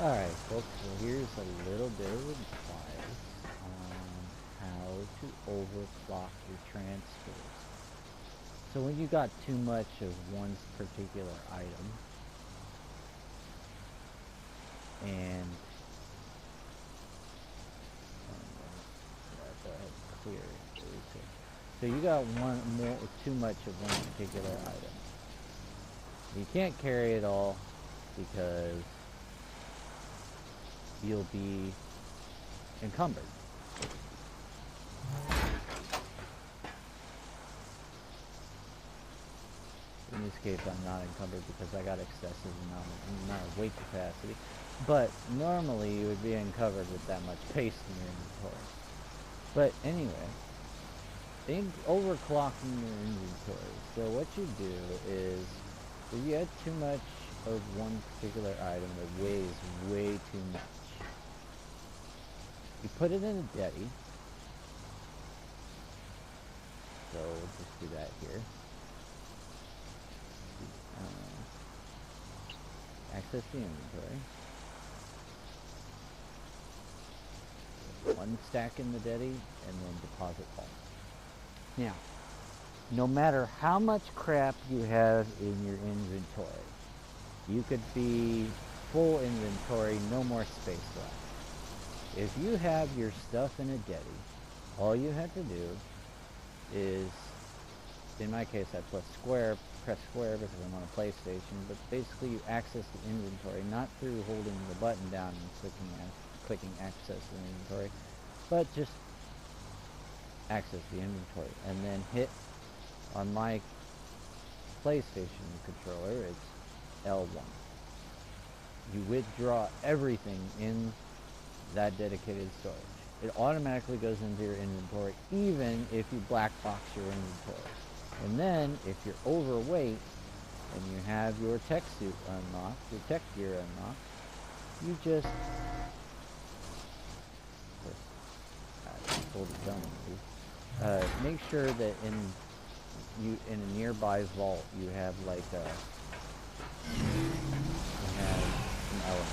Alright folks, so here's a little bit of advice on how to overclock your transfers. So when you got too much of one particular item, and go ahead and clear it. So you got too much of one particular item. You can't carry it all because you'll be encumbered. In this case, I'm not encumbered because I got excessive amount of weight capacity. But normally you would be encumbered with that much space in your inventory. But anyway, overclocking your inventory. So what you do is, if you had too much of one particular item that weighs way too much, you put it in a Deddy. So we'll just do that here. Access the inventory. One stack in the Deddy, and then deposit all. Now, no matter how much crap you have in your inventory, you could be full inventory, no more space left. If you have your stuff in a Deddy, all you have to do is, in my case I press square because I'm on a PlayStation, but basically you access the inventory not through holding the button down and clicking access the inventory, but just access the inventory, and then hit, on my PlayStation controller, it's L1. You withdraw everything in that dedicated storage. It automatically goes into your inventory, even if you black box your inventory. And then, if you're overweight and you have your tech suit unlocked, your tech gear unlocked, you just make sure that in a nearby vault you have like some element.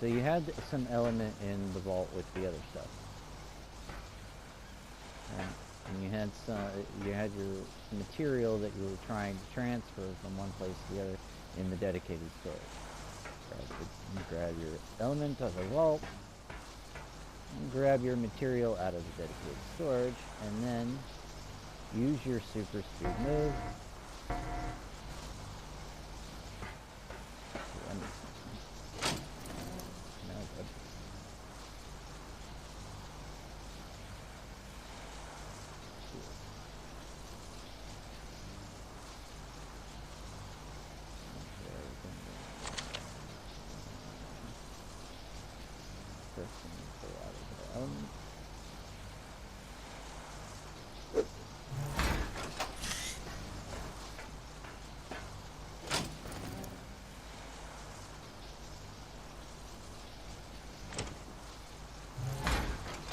So you had some element in the vault with the other stuff, and you had your material that you were trying to transfer from one place to the other in the dedicated storage. Grab your element out of the vault, and grab your material out of the dedicated storage, and then use your super speed move.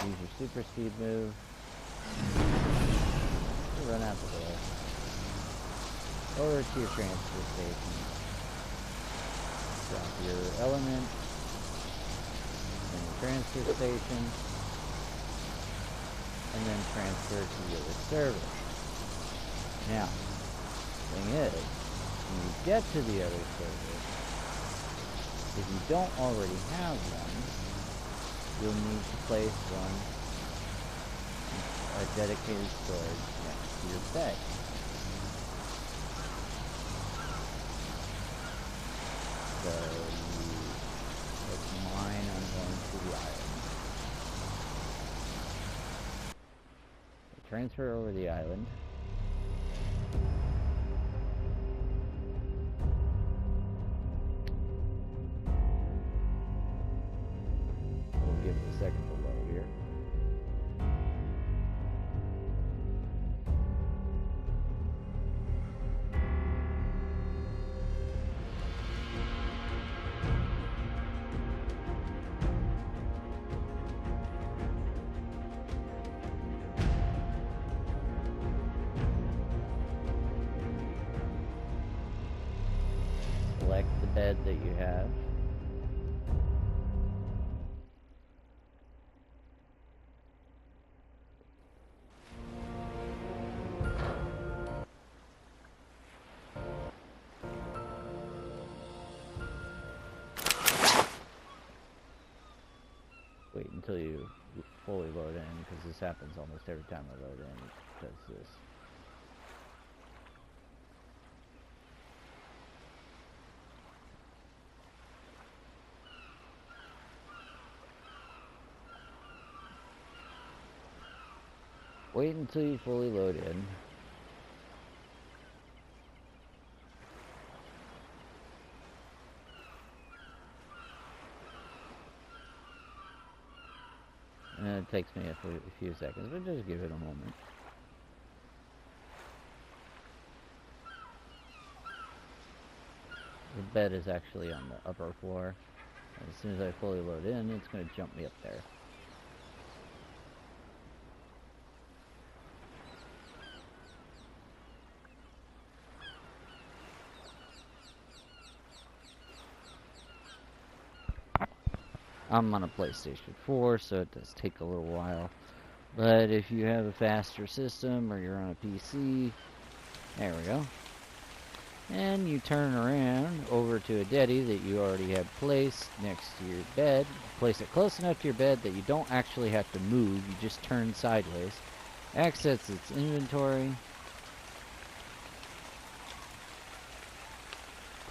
Use your super speed move to run out the door. Over to your transfer station. Drop your element in the transfer station, and then transfer to the other server. Now, the thing is, when you get to the other server, if you don't already have one, you'll need to place a dedicated storage next to your bed. So like mine, I'm going to the island. Transfer over the island. We'll give it a second to load here. the bed that you have. Wait until you fully load in, because this happens almost every time I load in. It does this. Wait until you fully load in. And it takes me a few seconds, but just give it a moment. The bed is actually on the upper floor. And as soon as I fully load in, it's going to jump me up there. I'm on a PlayStation 4, so it does take a little while. But if you have a faster system or you're on a PC, there we go. And you turn around over to a Deddy that you already have placed next to your bed. Place it close enough to your bed that you don't actually have to move, you just turn sideways. Access its inventory.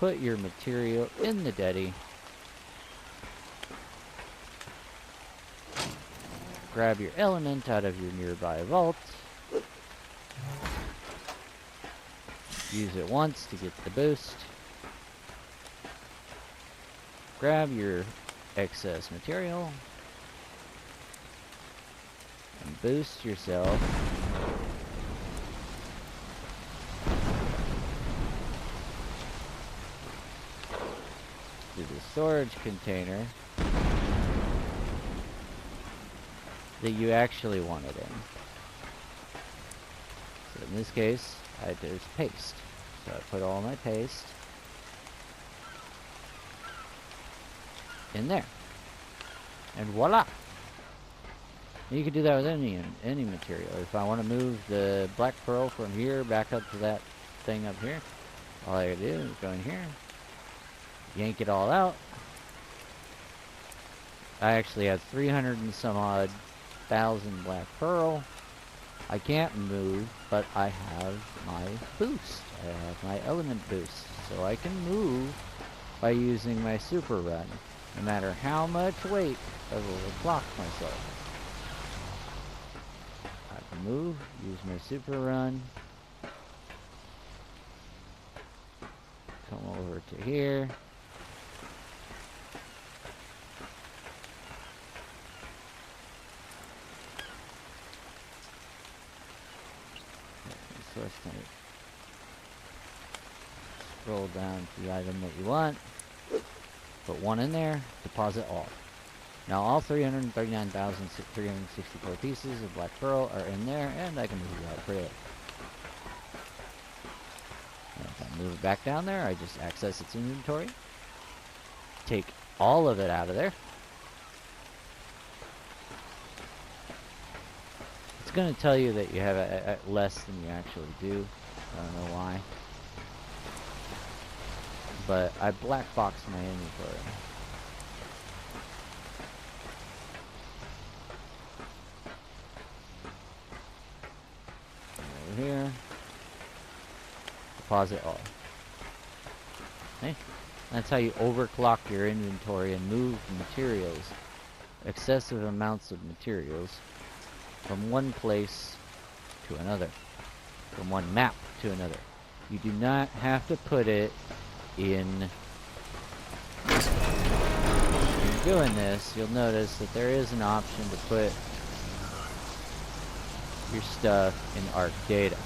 Put your material in the Deddy. Grab your element out of your nearby vault. Use it once to get the boost. Grab your excess material. And boost yourself. To the storage container that you actually want it in. So in this case, there's paste. So I put all my paste in there. And voila! You can do that with any material. If I want to move the black pearl from here back up to that thing up here, all I gotta do is go in here, yank it all out. I actually have 300 and some odd thousand black pearl. I can't move, but I have my boost. I have my element boost. So I can move by using my super run, no matter how much weight I will overclock myself. I can move, use my super run, come over to here. Scroll down to the item that you want, put one in there, deposit all. Now all 339,364 pieces of black pearl are in there, and I can move it out freely. And if I move it back down there, I just access its inventory, take all of it out of there. It's going to tell you that you have less than you actually do. I don't know why. But I black boxed my inventory. Over here. Deposit all. Okay? That's how you overclock your inventory and move materials, excessive amounts of materials, from one place to another, from one map to another. You do not have to put it in. When you're doing this, you'll notice that there is an option to put your stuff in ARK data.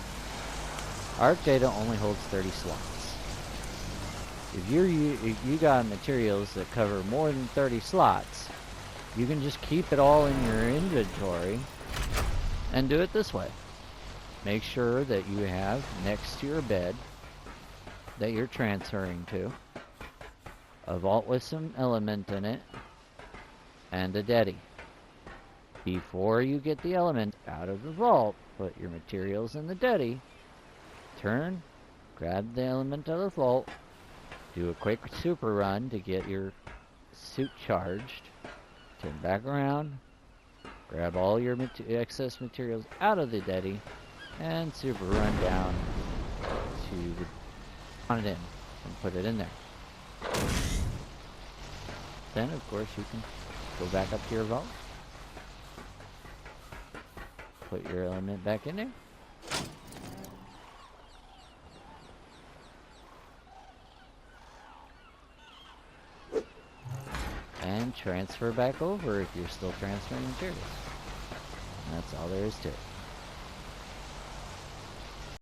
ARK data only holds 30 slots. If you got materials that cover more than 30 slots, you can just keep it all in your inventory and do it this way. Make sure that you have next to your bed that you're transferring to a vault with some element in it, and a Dedi. Before you get the element out of the vault, put your materials in the Dedi, turn, grab the element out of the vault, do a quick super run to get your suit charged, turn back around, grab all your excess materials out of the Dedi, and super run down to on it in and put it in there. Then, of course, you can go back up to your vault, put your element back in there, and transfer back over if you're still transferring materials. And that's all there is to it.